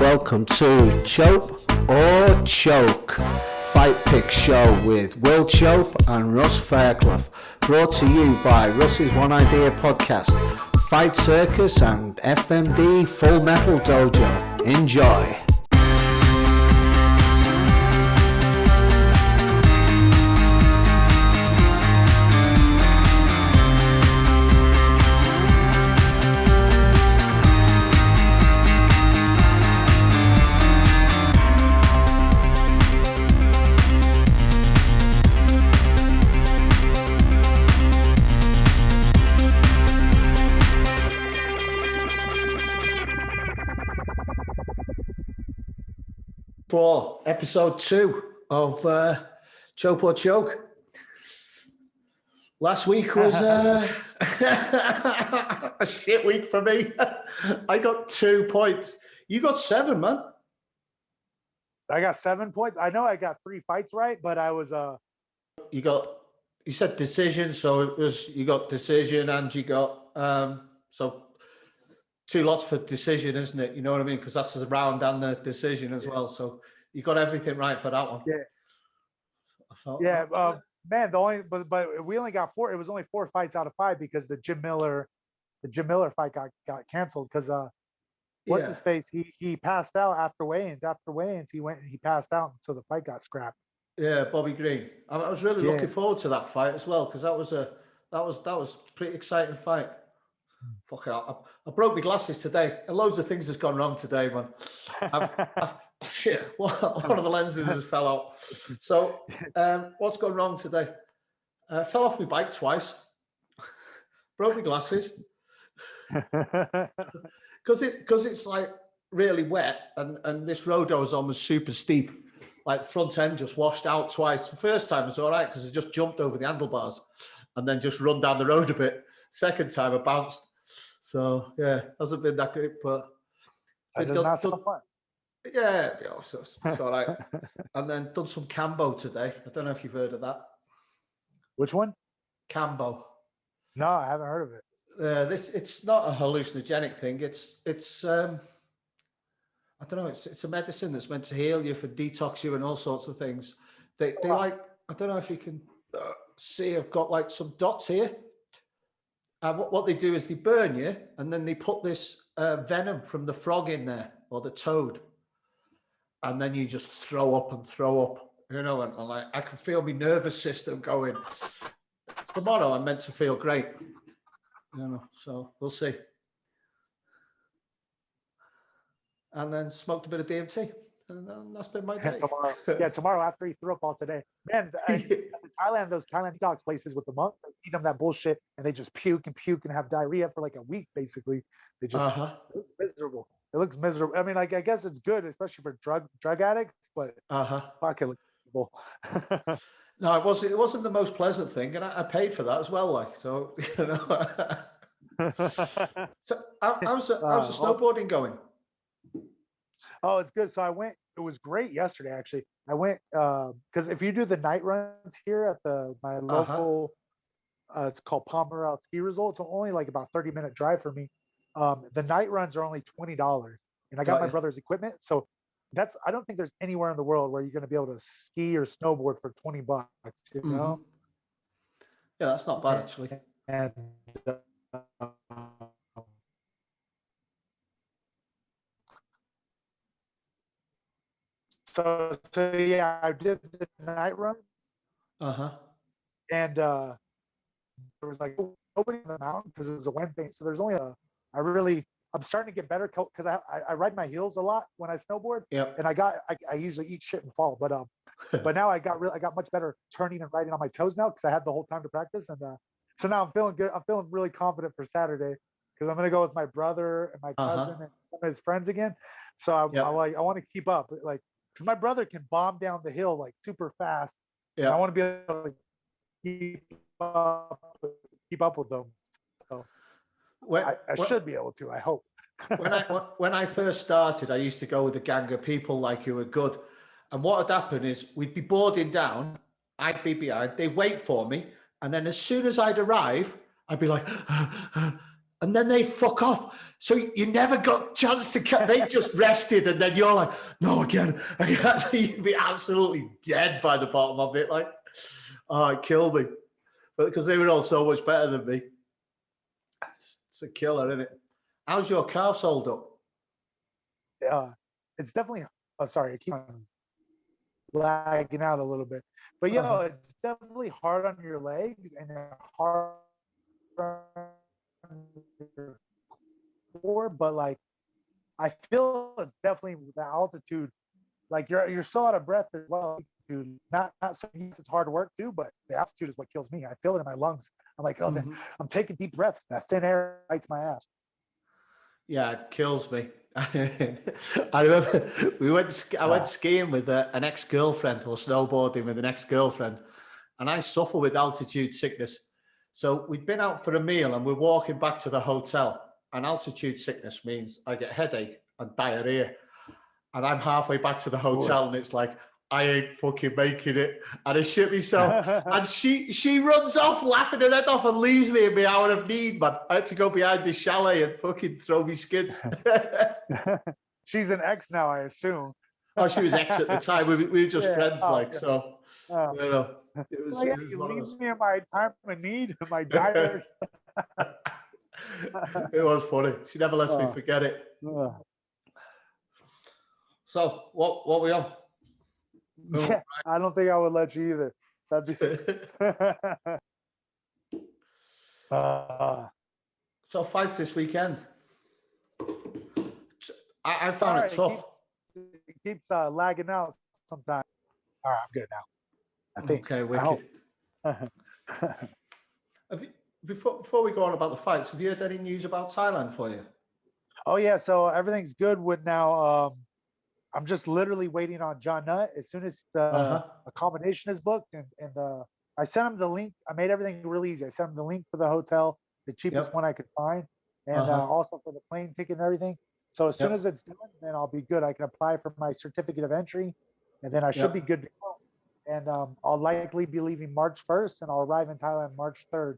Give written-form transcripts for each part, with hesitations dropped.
welcome to Chope or Choke Fight Pick Show with Will Chope and Russ Fairclough, brought to you by Russ's One Idea Podcast, Fight Circus and FMD Full Metal Dojo. Enjoy. For episode 2 of Chope or Choke. Last week was a shit week for me. I got 2 points. You got 7, man. I got 7 points. I know I got 3 fights right, but I was You said decision, so it was you got decision and you got so 2 lots for decision, isn't it? You know what I mean? Because that's the round and the decision as well. So you got everything right for that one. Yeah. Man, but we only got 4. It was only 4 fights out of 5 because the Jim Miller fight got canceled because what's his face? He passed out after weigh-ins. After weigh-ins, he passed out until the fight got scrapped. Yeah, Bobby Green. I was really looking forward to that fight as well because that was a pretty exciting fight. Fuck it, I broke my glasses today. Loads of things has gone wrong today, man. Shit, one of the lenses has fell out. So, what's gone wrong today? Fell off my bike twice. Broke my glasses. Because it's like really wet, and this road I was on was super steep. Like front end just washed out twice. The first time was all right because I just jumped over the handlebars and then just run down the road a bit. Second time I bounced. So yeah, hasn't been that great, but that does not sound fun. Yeah, it's all right. And then done some Cambo today. I don't know if you've heard of that. Which one? Cambo. No, I haven't heard of it. It's not a hallucinogenic thing. It's I don't know. It's a medicine that's meant to heal you, for detox you, and all sorts of things. They like, I don't know if you can see. I've got like some dots here. What they do is they burn you, and then they put this venom from the frog in there or the toad, and then you just throw up, you know. And like I can feel my nervous system going. Tomorrow I'm meant to feel great, you know. So we'll see. And then smoked a bit of DMT, and that's been my day. Tomorrow after he threw up all today. Man, Thailand, those Thailand detox places with the monks, they feed them that bullshit, and they just puke and have diarrhea for like a week, basically. They just it looks miserable. It looks miserable. I mean, like I guess it's good, especially for drug addicts, but fuck, it looks miserable. No, it wasn't the most pleasant thing, and I paid for that as well. Like, so you know. So how's the snowboarding going? Oh, it's good. So I went. It was great yesterday, actually. I went because if you do the night runs here at my local, it's called Palmer Ski Resort. It's only like about 30-minute drive for me. The night runs are only $20, and I got my brother's equipment. So I don't think there's anywhere in the world where you're going to be able to ski or snowboard for $20. You know? Yeah, that's not bad actually. And So yeah, I did the night run. And there was like nobody in the mountain because it was a Wednesday. So there's only I'm starting to get better because I ride my heels a lot when I snowboard. Yep. And I usually eat shit and fall, but now I got much better turning and riding on my toes now because I had the whole time to practice. And so now I'm feeling good. I'm feeling really confident for Saturday because I'm gonna go with my brother and my cousin and some of his friends again. So I want to keep up, like. Because my brother can bomb down the hill like super fast. Yeah. I want to be able to keep up with them. So I should be able to, I hope. when I first started, I used to go with a gang of people like who were good. And what would happen is we'd be boarding down, I'd be behind, they'd wait for me. And then as soon as I'd arrive, I'd be like, and and then they fuck off. So you never got a chance to catch. They just rested, and then you're like, no, again. So you'd be absolutely dead by the bottom of it. Like, oh, it killed me. But because they were all so much better than me. It's a killer, isn't it? How's your calves hold up? It's definitely. Oh, sorry, I keep on lagging out a little bit. But it's definitely hard on your legs and hard on your core. But like, I feel it's definitely the altitude. Like you're so out of breath as well. Dude, not so it's hard work too, but the altitude is what kills me. I feel it in my lungs. I'm like, oh, I'm taking deep breaths. That thin air bites my ass. Yeah, it kills me. I remember I went skiing with an ex-girlfriend, or snowboarding with an ex-girlfriend, and I suffer with altitude sickness. So we'd been out for a meal and we're walking back to the hotel, and altitude sickness means I get headache and diarrhea. And I'm halfway back to the hotel and it's like, I ain't fucking making it. And I shit myself. And she runs off laughing her head off and leaves me in my hour of need, man. I had to go behind the chalet and fucking throw me skids. She's an ex now, I assume. Oh, she was ex at the time. We were just friends, so. You know, it was you leave me in my time of need, my dire. It was funny. She never lets me forget it. So, what were we on? Yeah, I don't think I would let you either. That'd be. So fights this weekend. I found it tough. It keeps lagging out sometimes. All right, I'm good now. I think. Okay, wicked. Before we go on about the fights, have you heard any news about Thailand for you? Oh yeah, so everything's good with now. I'm just literally waiting on John Nutt. As soon as the accommodation is booked, and I sent him the link. I made everything really easy. I sent him the link for the hotel, the cheapest one I could find, and also for the plane ticket and everything. So as soon as it's done, then I'll be good. I can apply for my certificate of entry, and then I should be good to go. And I'll likely be leaving March 1st, and I'll arrive in Thailand March 3rd.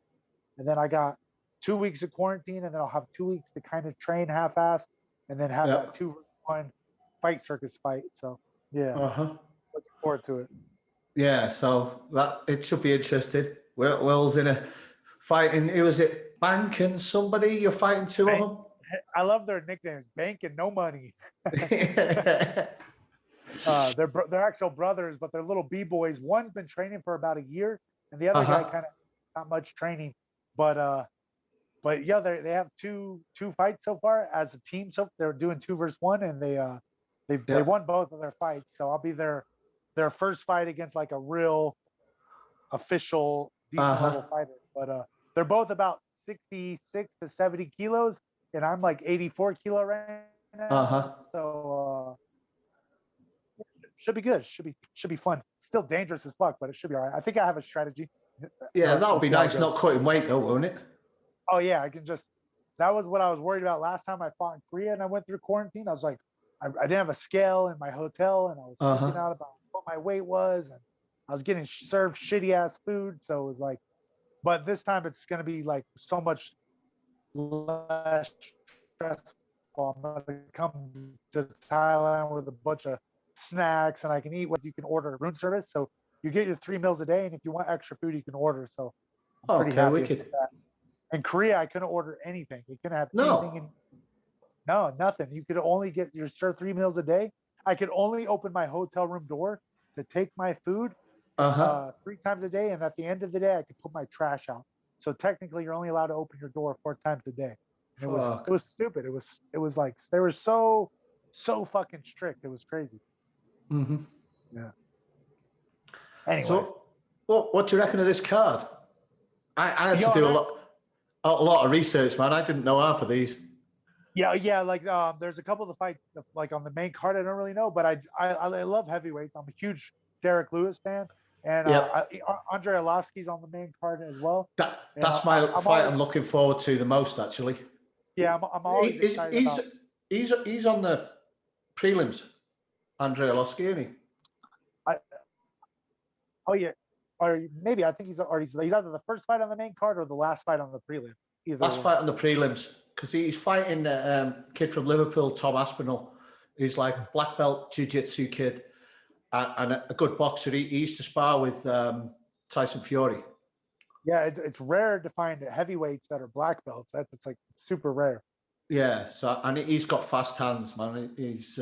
And then I got 2 weeks of quarantine, and then I'll have 2 weeks to kind of train half-assed, and then have that 2-1 fight circus fight. So looking forward to it. Yeah, so that it should be interesting. Will's in a fighting. Who was it? Bank and somebody. You're fighting two of them. I love their nicknames, Bank and No Money. They're actual brothers, but they're little b-boys. One's been training for about a year, and the other guy kind of not much training. But yeah, they have two fights so far as a team. So they're doing 2 versus 1, and they won both of their fights. So I'll be their first fight against like a real official decent level fighter. But they're both about 66 to 70 kilos, and I'm like 84 kilo right now. So should be good. Should be fun. Still dangerous as fuck, but it should be all right. I think I have a strategy. Yeah, that'll be nice. Not cutting weight though, won't it? Oh yeah, I can just. That was what I was worried about last time I fought in Korea and I went through quarantine. I was like, I didn't have a scale in my hotel, and I was freaking out about what my weight was, and I was getting served shitty ass food. So it was like, but this time it's gonna be like so much less stressful. I'm gonna come to Thailand with a bunch of snacks, and I can eat what you can order room service. So you get your 3 meals a day, and if you want extra food, you can order. So I'm pretty happy with that. In Korea, I couldn't order anything. You couldn't have anything. No, nothing. You could only get your served 3 meals a day. I could only open my hotel room door to take my food 3 times a day, and at the end of the day, I could put my trash out. So technically, you're only allowed to open your door 4 times a day. And it was stupid. It was like they were so fucking strict. It was crazy. Yeah. Anyways, so what do you reckon of this card? I had to do a lot of research, man. I didn't know half of these. Yeah. Like there's a couple of the fights like on the main card I don't really know, but I love heavyweights. I'm a huge Derek Lewis fan, and Andre Arlovski's on the main card as well. That's my fight I'm looking forward to the most, actually. Yeah, I'm always excited about. He's on the prelims, Andre Arlovski, isn't he? Oh yeah, or maybe I think he's either the first fight on the main card or the last fight on the prelim. either last way. fight on the prelims, because he's fighting a kid from Liverpool, Tom Aspinall, who's like black belt jiu-jitsu kid and a good boxer. He used to spar with Tyson Fury. Yeah, it's rare to find heavyweights that are black belts. It's like super rare. Yeah, so and he's got fast hands, man. He's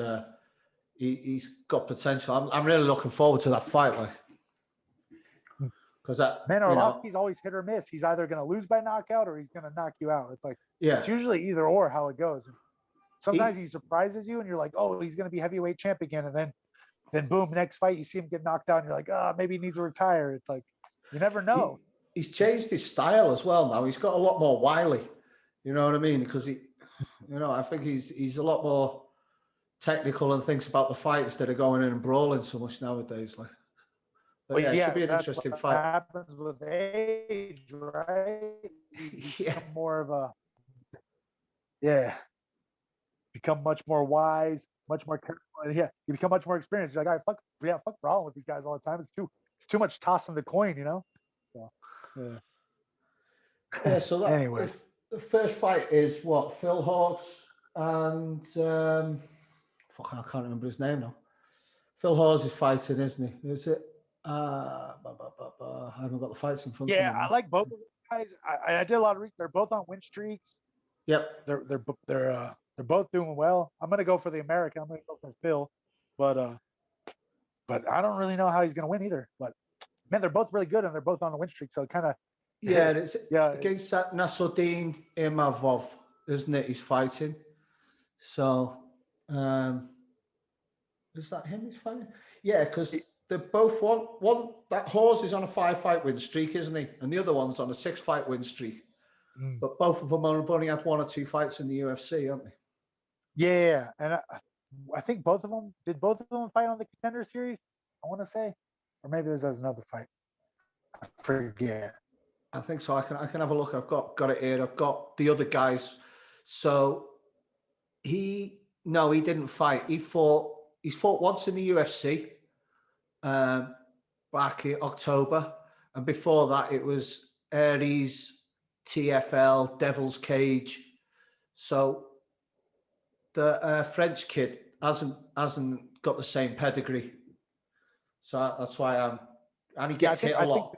got potential. I'm really looking forward to that fight, like, because that, Man, you know, Orlovsky's always hit or miss. He's either going to lose by knockout or he's going to knock you out. It's like yeah, it's usually either or how it goes. Sometimes he, he surprises you, and you're like, oh, he's going to be heavyweight champ again, and then boom, next fight you see him get knocked out, and you're like, oh, maybe he needs to retire. It's like you never know. he's changed his style as well now. He's got a lot more wily. You know what I mean? Because I think he's a lot more technical and thinks about the fight instead of going in and brawling so much nowadays. Like, but yeah, it should be an interesting fight. Happens with age, right? You become more of a become much more wise, much more careful. Yeah, you become much more experienced. You're like, fuck brawling with these guys all the time. It's too much tossing the coin, So, Yeah, so that anyway, the first fight is what, Phil Horse and I can't remember his name now. Phil Horse is fighting, isn't he? Is it? I haven't got the fights in front of me. I like both of those guys. I did a lot of research. They're both on win streaks. Yep. They're both doing well. I'm gonna go for the American. I'm gonna go for Phil, but I don't really know how he's gonna win either. But man, they're both really good and they're both on a win streak. So it kind of it's against that Nasruddin Imavov, isn't it? He's fighting. So is that him he's fighting? Yeah, because they're both one that Horse is on a 5-fight win streak, isn't he? And the other one's on a 6-fight win streak. But both of them have only had 1 or 2 fights in the UFC, haven't they? Yeah, and I think both of them fight on the Contender Series. I want to say, or maybe this is another fight. I forget. I think so. I can have a look. I've got it here. I've got the other guys. So he didn't fight. He's fought once in the UFC back in October, and before that it was Aries, TFL, Devil's Cage. So the French kid hasn't got the same pedigree. So that's why and he gets hit a lot.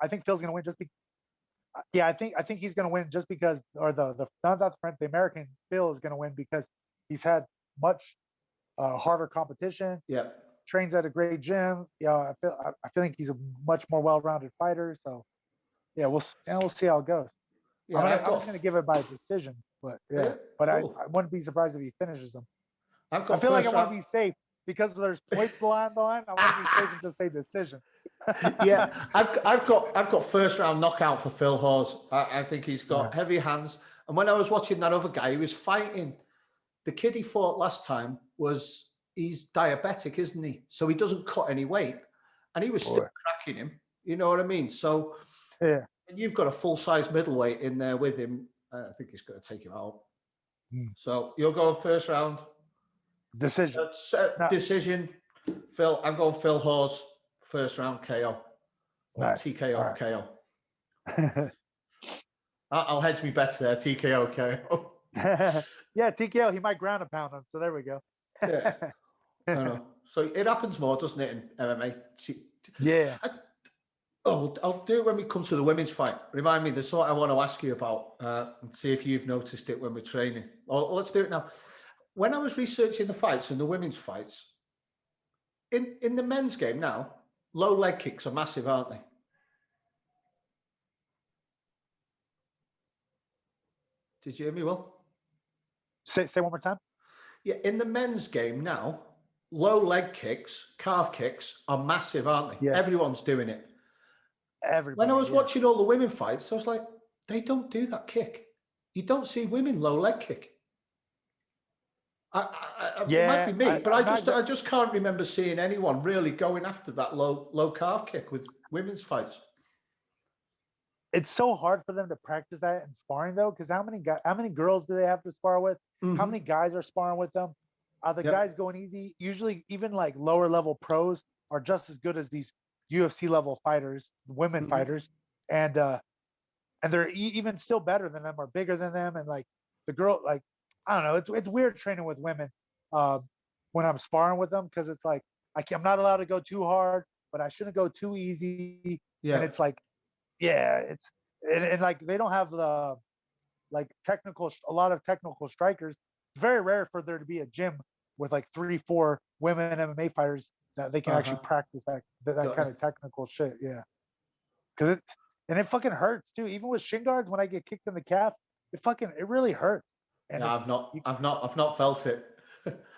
I think Phil's gonna win just because. Yeah, I think he's gonna win just because, or the American Phil is gonna win because he's had much harder competition. Yeah, trains at a great gym. I feel like he's a much more well-rounded fighter. So yeah, we'll see how it goes. Yeah, I'm just gonna give it by decision, but cool. I wouldn't be surprised if he finishes them. I feel like I want to be safe because there's points on the line. I want to be safe and just say decision. Yeah, I've got first round knockout for Phil Horse. I think he's got heavy hands. And when I was watching that other guy, he was fighting. The kid he fought last time he's diabetic, isn't he? So he doesn't cut any weight, and he was still cracking him. You know what I mean? So and you've got a full size middleweight in there with him. I think he's going to take him out. So you'll go first round decision. Decision. Phil, I'm going Phil Horse. First round KO. Nice. TKO right. KO. I'll hedge me bets there. TKO KO. Yeah, TKO. He might ground a pound him. So there we go. Yeah. I know. So it happens more, doesn't it, in MMA? Yeah. I'll do it when we come to the women's fight. Remind me, there's something I want to ask you about and see if you've noticed it when we're training. Let's do it now. When I was researching the fights and the women's fights, in the men's game now, low leg kicks are massive, aren't they? Did you hear me, Will? Say one more time. Yeah, in the men's game now, low leg kicks, calf kicks are massive, aren't they? Yeah. Everyone's doing it. When I was watching all the women fights, I was like, they don't do that kick. You don't see women low leg kick. It might be me, but I just can't remember seeing anyone really going after that low calf kick with women's fights. It's so hard for them to practice that in sparring, though, because how many girls do they have to spar with? Mm-hmm. How many guys are sparring with them? Are the guys going easy? Usually, even like lower level pros are just as good as these UFC level fighters, women fighters, and and they're even still better than them or bigger than them. And like the girl, like, I don't know, it's weird training with women when I'm sparring with them, because it's like I'm not allowed to go too hard, but I shouldn't go too easy. And Yeah. it's like, yeah, it's and like they don't have the like a lot of technical strikers. It's very rare for there to be a gym with like 3, 4 women MMA fighters that they can actually practice that kind of technical shit. Yeah, because it fucking hurts too. Even with shin guards, when I get kicked in the calf, it really hurts. And Yeah, I've not felt it.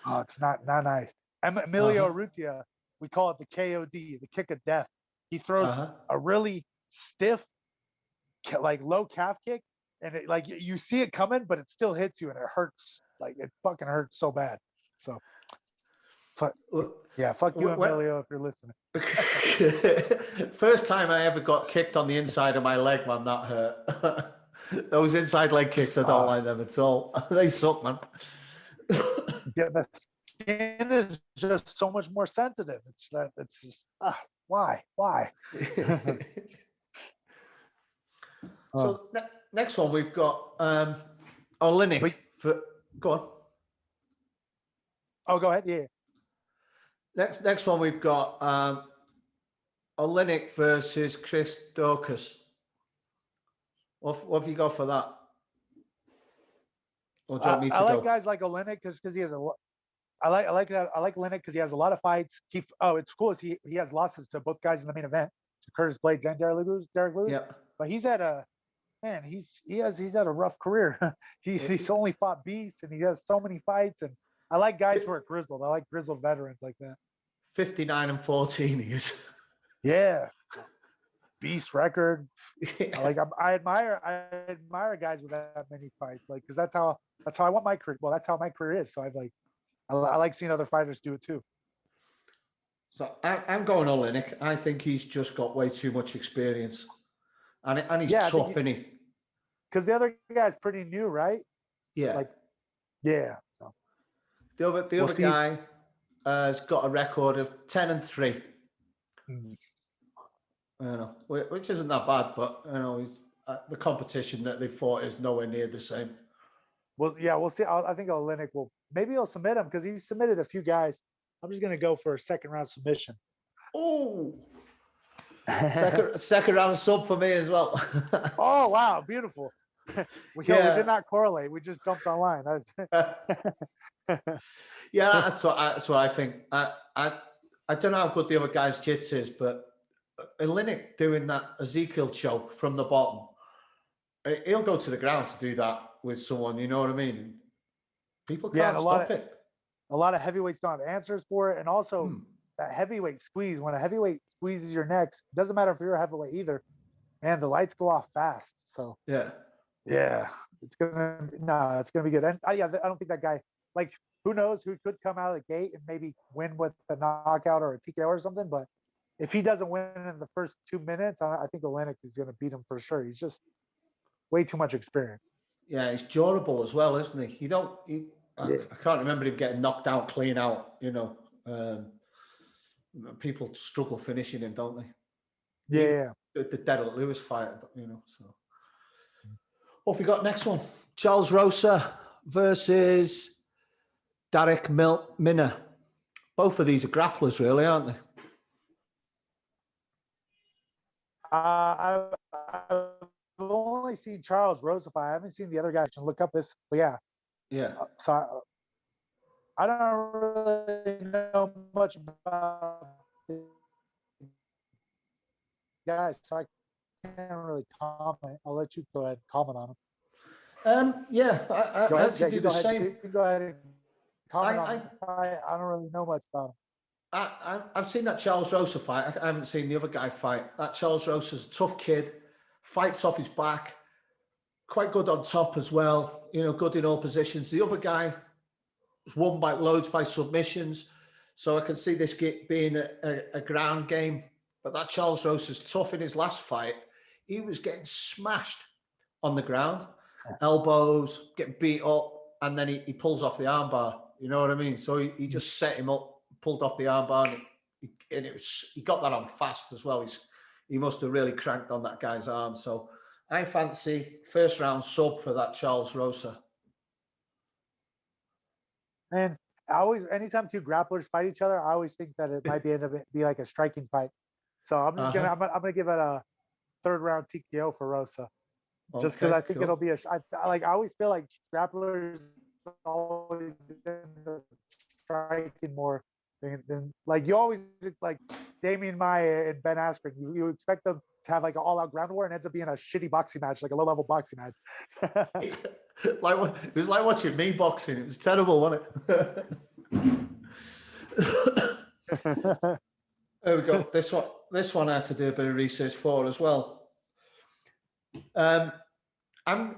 oh, it's not nice. Emilio Urrutia, we call it the KOD, the kick of death. He throws a really stiff, like low calf kick, and it, like you see it coming, but it still hits you, and it hurts. Like it fucking hurts so bad. So, fuck you, Emilio, if you're listening. First time I ever got kicked on the inside of my leg, man, that hurt. Those inside leg kicks, I don't like them at all. They suck, man. Yeah, the skin is just so much more sensitive. It's just why? So next one we've got Olynyk. Go on. Oh, go ahead. Yeah. Next one we've got Olynyk versus Chris Daukaus. What have you got for that? Or do you want me to I like go? guys like Olynyk because he has I like that. I like Olynyk because he has a lot of fights. It's cool. He has losses to both guys in the main event, to Curtis Blaydes and Derek Lewis. Yeah. But he's had a rough career. He's only fought beasts, and he has so many fights. And I like guys who are grizzled. I like grizzled veterans like that. 59-14 he is. Yeah. Beast record. Yeah. I admire guys with that many fights, like, because that's how I want my career. Well, that's how my career is. So I like seeing other fighters do it too. So I'm going Olynyk. I think he's just got way too much experience, and he's tough, isn't he? Because the other guy's pretty new, right? Yeah. So the other guy has got a record of 10-3. Which isn't that bad, but he's the competition that they fought is nowhere near the same. Well, yeah, we'll see. I think Olynyk he'll submit him because he submitted a few guys. I'm just gonna go for a second round submission. Oh, second round sub for me as well. Oh wow, beautiful. We did not correlate. We just jumped online. Yeah, that's what I think. I don't know how good the other guy's jits is, but Olynyk doing that Ezekiel choke from the bottom, he'll go to the ground to do that with someone. You know what I mean? People can't stop it. A lot of heavyweights don't have answers for it, and also that heavyweight squeeze. When a heavyweight squeezes your neck, doesn't matter if you're a heavyweight either, and the lights go off fast. So yeah, it's gonna be good. And I don't think that guy, like, who knows who could come out of the gate and maybe win with a knockout or a TKO or something. But if he doesn't win in the first 2 minutes, I think Olynyk is going to beat him for sure. He's just way too much experience. Yeah, he's durable as well, isn't he? I can't remember him getting knocked out clean out. People struggle finishing him, don't they? Yeah. The Derek Lewis fight, So, what have we got next one? Charles Rosa versus Derek Minnow. Both of these are grapplers, really, aren't they? I've only seen Charles Rosa fight. I haven't seen the other guy. I can look up this, but yeah. So I don't really know much about the guys, so I can't really comment. I'll let you go ahead and comment on them. I had to do the same. You can go ahead and comment on them. I don't really know much about them. I've seen that Charles Rosa fight. I haven't seen the other guy fight. That Charles Rosa's a tough kid, fights off his back, quite good on top as well. Good in all positions. The other guy was won by loads by submissions, so I can see this being a ground game. But that Charles Rosa's tough in his last fight. He was getting smashed on the ground, elbows, getting beat up, and then he pulls off the armbar. You know what I mean? So he just set him up, pulled off the armbar, and he got that on fast as well. He must have really cranked on that guy's arm. So I fancy first round sub for that Charles Rosa. And I always, anytime two grapplers fight each other, I always think that it might be like a striking fight. So I'm just gonna I'm gonna give it a third round TKO for Rosa, just because I think it'll be I always feel like grapplers always end up striking more than like you always like Damian Maia and Ben Askren. You expect them to have like an all out ground war and ends up being a shitty boxing match, like a low level boxing match. It was like watching me boxing. It was terrible, wasn't it? There we go. This one I had to do a bit of research for as well. I'm gonna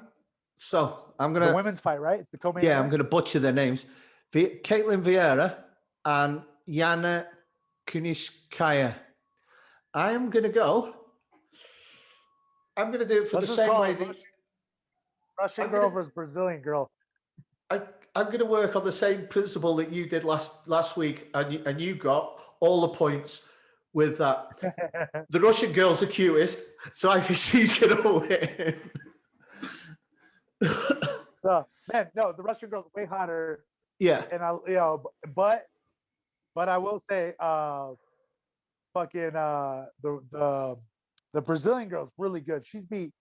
the women's fight, right? It's the co-main. Yeah, I'm gonna butcher their names. Caitlin Vieira and Yana Kunishkaya. I'm gonna do it for the same way. Russian girl versus Brazilian girl. I'm going to work on the same principle that you did last week, and you got all the points with that. The Russian girl's the cutest, so I think she's going to win. Man, no, the Russian girl's way hotter. Yeah, and but I will say, the Brazilian girl's really good. She's beat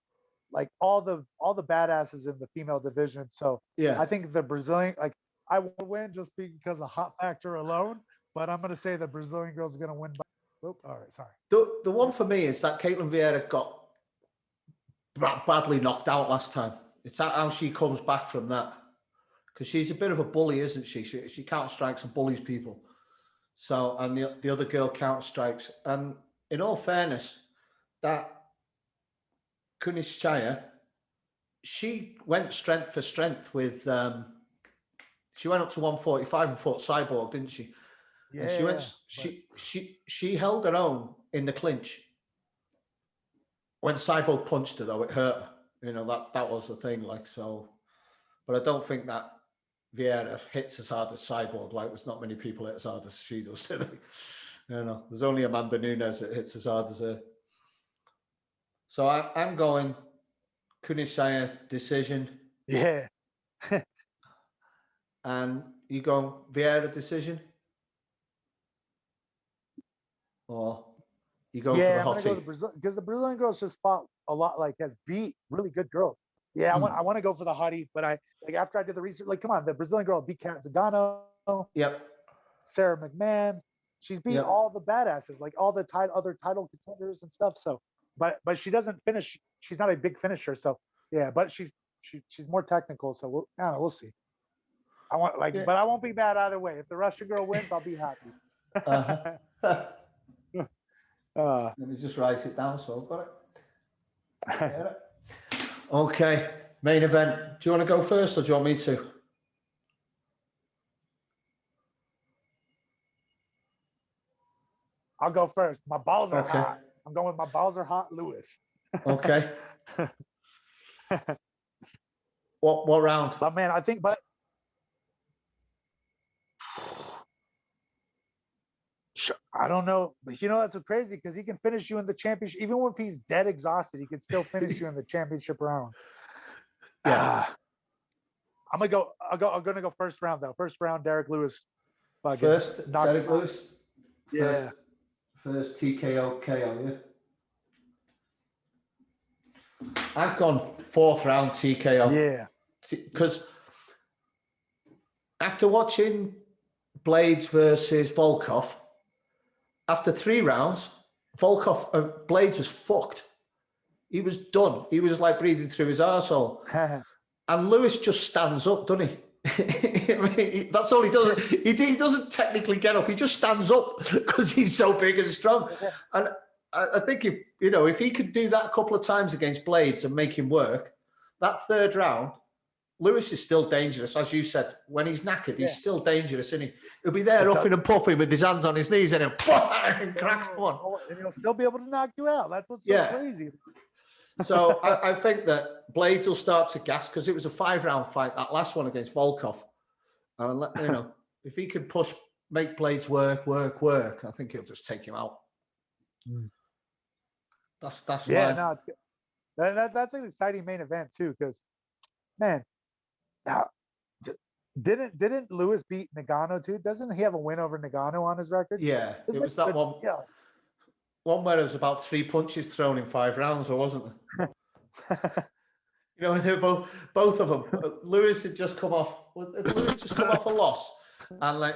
like all the badasses in the female division. So yeah, I think the Brazilian, like I will win just because of hot factor alone. But I'm gonna say the Brazilian girl's gonna win by. All right, sorry. The one for me is that Caitlin Vieira got badly knocked out last time. It's how she comes back from that, because she's a bit of a bully, isn't she? She counter strikes and bullies people. So, and the other girl counter strikes. And in all fairness, that Kunishkaya, she went strength for strength with. She went up to 145 and fought Cyborg, didn't she? Yeah. And she went. She held her own in the clinch. When Cyborg punched her, though, it hurt her. You know, that was the thing. Like, so, but I don't think that Vieira hits as hard as Cyborg. Like, there's not many people hit as hard as she does. You know, there's only Amanda Nunes that hits as hard as her. So I'm going Kunishkaya decision. Yeah. And you going Vieira decision? Or you go for the hottie? I'm gonna go Brazil because the Brazilian girls just fought a lot, like has beat really good girls. Yeah, I want to go for the hottie, but I like after I did the research, like come on, the Brazilian girl beat Kat Zagano. Yep. Sarah McMahon. She's beat all the badasses, like all the other title contenders and stuff. So, but she doesn't finish. She's not a big finisher. So yeah, but she's more technical. So I don't know. We'll see. But I won't be mad either way. If the Russian girl wins, I'll be happy. Let me just write it down so I've got it. Okay, main event. Do you want to go first or do you want me to? I'll go first. My balls are hot. I'm going with my balls are hot, Lewis. Okay. What round? But man, I think I don't know, but that's so crazy because he can finish you in the championship. Even if he's dead exhausted, he can still finish you in the championship round. Yeah. I'm gonna go first round though. First round, Derek Lewis. First, Derek Lewis. Yeah. First TKO KO, yeah. I've gone fourth round TKO. Yeah. Because after watching Blaydes versus Volkov, after 3 rounds, Blaydes was fucked. He was done. He was like breathing through his arsehole. And Lewis just stands up, doesn't he? I mean, that's all he does. He doesn't technically get up. He just stands up because he's so big and strong. And I think if he could do that a couple of times against Blaydes and make him work, that third round, Lewis is still dangerous, as you said. When he's knackered, he's still dangerous, isn't he? He'll be there huffing and puffing with his hands on his knees and then cracks one. And he'll still be able to knock you out. That's what's so crazy. So I think that Blaydes will start to gas because it was a 5-round fight, that last one against Volkov. And if he can make Blaydes work, I think he'll just take him out. That's yeah. No, it's good. That's an exciting main event too, because man, how- didn't Lewis beat Nagano too? Doesn't he have a win over Nagano on his record? Yeah, This it is was that good. one. Yeah. One where it was about 3 punches thrown in 5 rounds, or wasn't there? You know, they were both of them. Lewis had just come off. Lewis just come off a loss, and like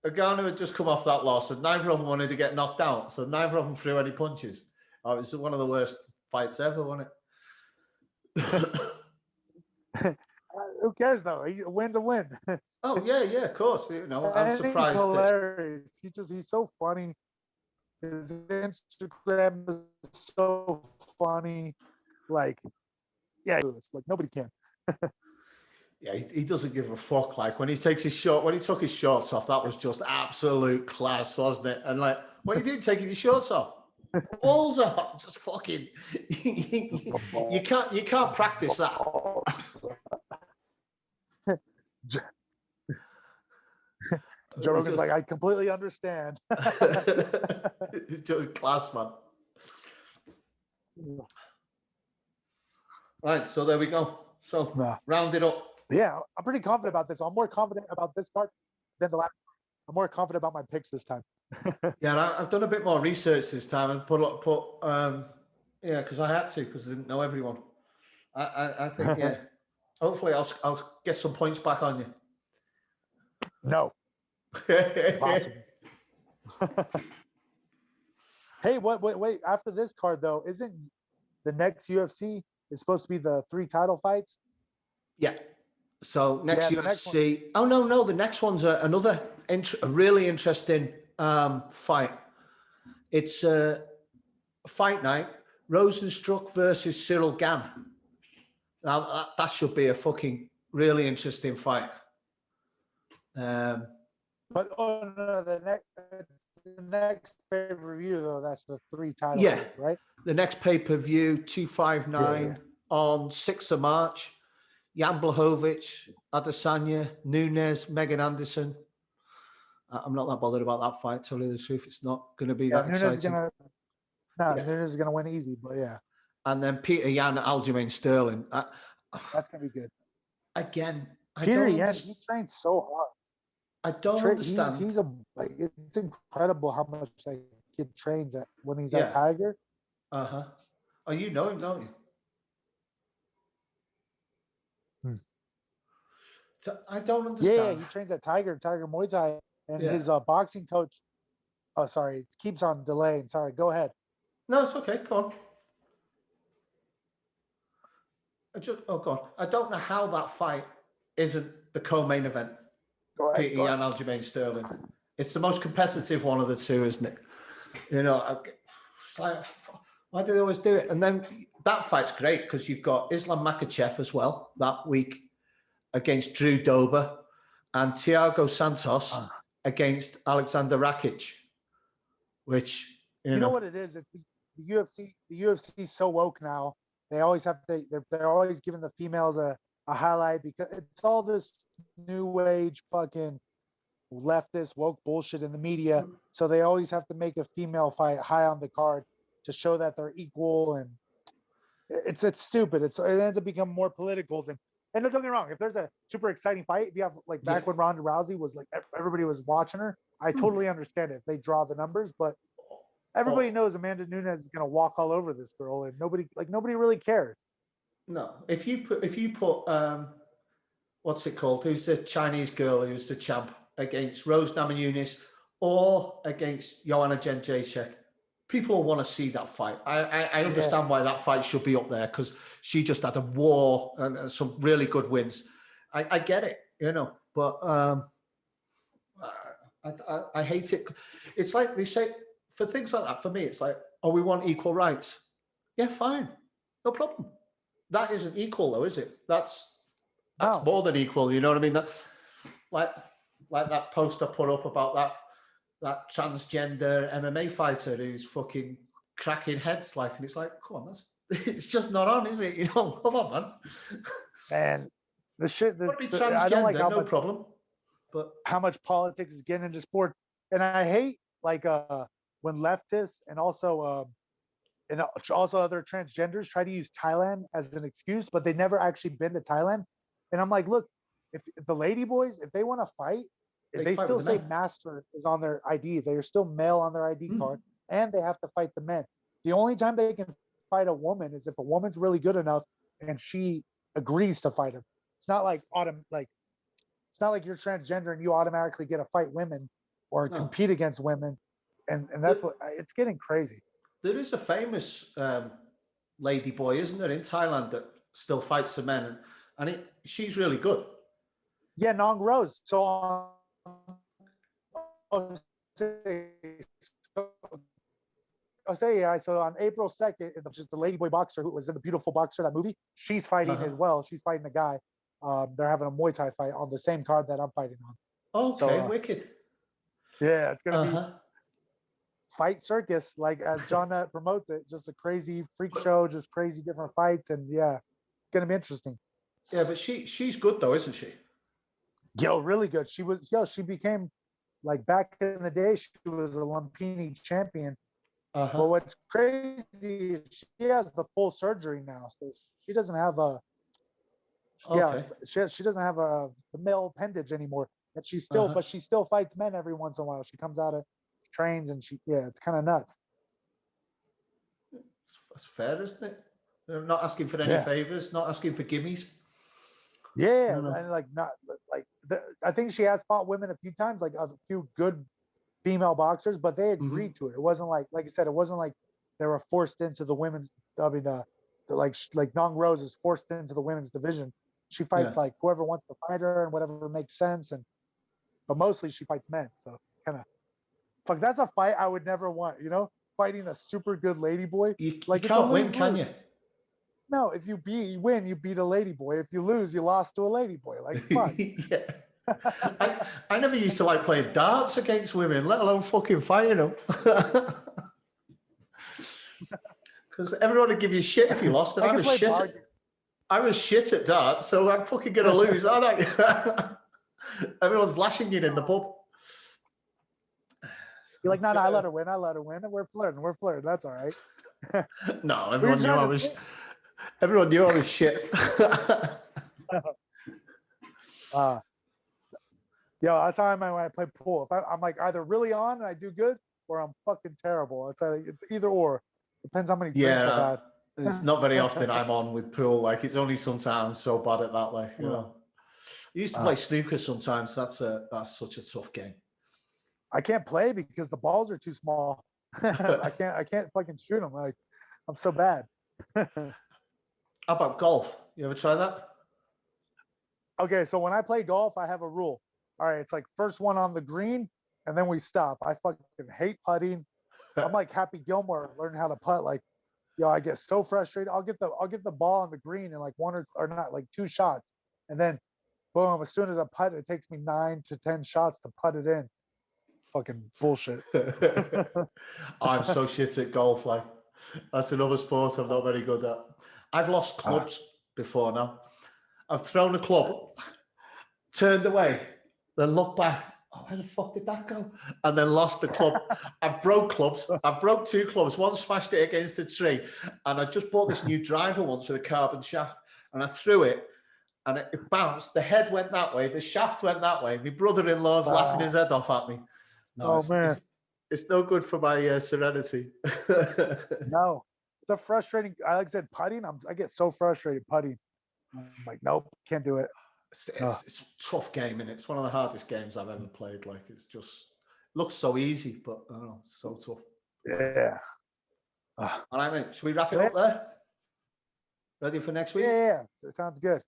Nagano had just come off that loss, and neither of them wanted to get knocked out, so neither of them threw any punches. Oh, it was one of the worst fights ever, wasn't it? Who cares though? A win's a win. Oh yeah, of course. You know, I'm And he's surprised that. hilarious. He's so funny. His Instagram is so funny. Like, yeah, like nobody can. Yeah, he doesn't give a fuck. Like when he took his shorts off, that was just absolute class, wasn't it? And like, what you did taking your shorts off, balls off, just fucking. You can't practice that. Joe Rogan's like, I completely understand. Just class, man. Right, so there we go. So round it up. Yeah, I'm pretty confident about this. I'm more confident about this card than the last. I'm more confident about my picks this time. Yeah, I've done a bit more research this time and because I had to, because I didn't know everyone. I think yeah. Hopefully, I'll get some points back on you. No. Possible. Hey, wait. After this card though, isn't the next UFC is supposed to be the 3 title fights? Yeah. So next UFC. Oh no, the next one's another a really interesting fight. It's a fight night. Rosenstruck versus Cyril Gann. Now that should be a fucking really interesting fight. But no, the next pay-per-view though, that's the 3 title fights, right? The next pay-per-view 259 on 6th of March. Jan Blachowicz, Adesanya, Nunes, Megan Anderson. I'm not that bothered about that fight. To tell you the truth, it's not going to be that exciting. Nunes is going to win easy, but yeah. And then Peter Yan, Aljamain Sterling. That's going to be good. Again, Peter Yan, he trains so hard. I don't understand. He's it's incredible how much that kid trains when he's at Tiger. Oh, you know him, don't you? So I don't understand. Yeah, he trains at Tiger Muay Thai, and his boxing coach. Oh, sorry, it keeps on delaying. Sorry, go ahead. No, it's okay. Go on. God, I don't know how that fight isn't the co-main event. Peter Yan, Aljamain Sterling. It's the most competitive one of the two, isn't it? You know, it's like, why do they always do it? And then that fight's great because you've got Islam Makhachev as well that week against Drew Dober, and Thiago Santos against Alexander Rakic, which you know what it is. It's the UFC. The UFC is so woke now. They always have to. They're always giving the females a highlight because it's all this new age fucking leftist woke bullshit in the media. So they always have to make a female fight high on the card to show that they're equal, and it's stupid. It ends up becoming more political than. And don't get me wrong, if there's a super exciting fight, if you have like back when Ronda Rousey was like everybody was watching her, I totally understand it if they draw the numbers, but everybody knows Amanda Nunes is gonna walk all over this girl, and nobody really cares. No, if you put what's it called? Who's the Chinese girl who's the champ against Rose Namajunas or against Joanna Jędrzejczyk? People will want to see that fight. I understand why that fight should be up there because she just had a war and some really good wins. I get it, you know, but I hate it. It's like they say for things like that. For me, it's like, oh, we want equal rights. Yeah, fine, no problem. That isn't equal, though, is it? That's more than equal. You know what I mean? That's like that post I put up about that transgender MMA fighter who's fucking cracking heads, like, and it's like, come on, it's just not on, is it? You know, come on, man. Man, the shit. I don't like no problem. But how much politics is getting into sports, and I hate when leftists and also and also other transgenders try to use Thailand as an excuse, but they never actually been to Thailand. And I'm like, look, if the lady boys, if they want to fight, they fight still with the say men. master is on their ID. They are still male on their ID card, and they have to fight the men. The only time they can fight a woman is if a woman's really good enough and she agrees to fight him. It's not like it's not like you're transgender and you automatically get to fight women or No. compete against women. And that's what it's getting crazy. There is a famous lady boy, isn't there, in Thailand that still fights the men, and she's really good. Yeah, Nong Rose. So I'll say, yeah. So on April 2nd, just the Ladyboy boxer who was in the Beautiful Boxer, that movie, she's fighting as well. She's fighting a guy. They're having a Muay Thai fight on the same card that I'm fighting on. Okay, So, wicked. Yeah, it's gonna be fight circus, like as John Nutt promotes it, just a crazy freak show, just crazy different fights, and yeah, it's gonna be interesting. Yeah, but she's good though, isn't she? Yo, really good. She became like back in the day, she was a Lumpini champion. But what's crazy is she has the full surgery now, so she doesn't have she doesn't have the male appendage anymore. But she still fights men every once in a while. She comes out of trains and it's kind of nuts. It's fair, isn't it? They're not asking for any favors, not asking for gimmies. Yeah, and like not like I think she has fought women a few times, like a few good female boxers, but they agreed to it. It wasn't like I said, it wasn't like they were forced into the women's. I mean, like Nong Rose is forced into the women's division. She fights like whoever wants to fight her and whatever makes sense, but mostly she fights men. So kind of fuck. That's a fight I would never want. Fighting a super good lady boy. You can't win, can you? No, if you win, you beat a lady boy. If you lose, you lost to a lady boy. Like fuck. I never used to like playing darts against women, let alone fucking fighting them. Because everyone would give you shit if you lost, and I was shit at darts, so I'm fucking gonna lose, aren't I? Everyone's lashing you in the pub. You're like, no, I let her win. We're flirting. That's all right. No, everyone knew I was shit. That's how I am when I play pool. If I'm like either really on and I do good, or I'm fucking terrible. It's either or. Depends how many drinks I've had. It's not very often I'm on with pool. Like it's only sometimes so bad at that. Like I used to play snooker sometimes. That's such a tough game. I can't play because the balls are too small. I can't fucking shoot them. Like I'm so bad. How about golf? You ever try that? Okay, so when I play golf, I have a rule. All right, it's like first one on the green, and then we stop. I fucking hate putting. I'm like Happy Gilmore learning how to putt. Like, I get so frustrated. I'll get the ball on the green in like one or not like 2 shots, and then boom, as soon as I putt, it takes me 9 to 10 shots to putt it in. Fucking bullshit. I'm so shit at golf. Like that's another sport I'm not very good at. I've lost clubs before now. I've thrown a club, turned away, then looked back. Oh, where the fuck did that go? And then lost the club. I've broke clubs. I've broke 2 clubs. One smashed it against a tree. And I just bought this new driver once with a carbon shaft. And I threw it and it bounced. The head went that way. The shaft went that way. My brother-in-law's laughing his head off at me. No, man. It's no good for my serenity. No. It's a frustrating, like I said, putting. I get so frustrated putting. I'm like, nope, can't do it. It's a tough game, and it's one of the hardest games I've ever played. Like it looks so easy, but I don't know, it's so tough. Yeah. All right, mate. Should we wrap it up there? Ready for next week? Yeah. It sounds good.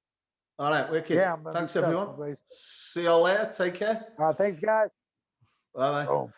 All right, wicked. Yeah, thanks everyone. See you all later. Take care. Thanks, guys. Bye. Oh.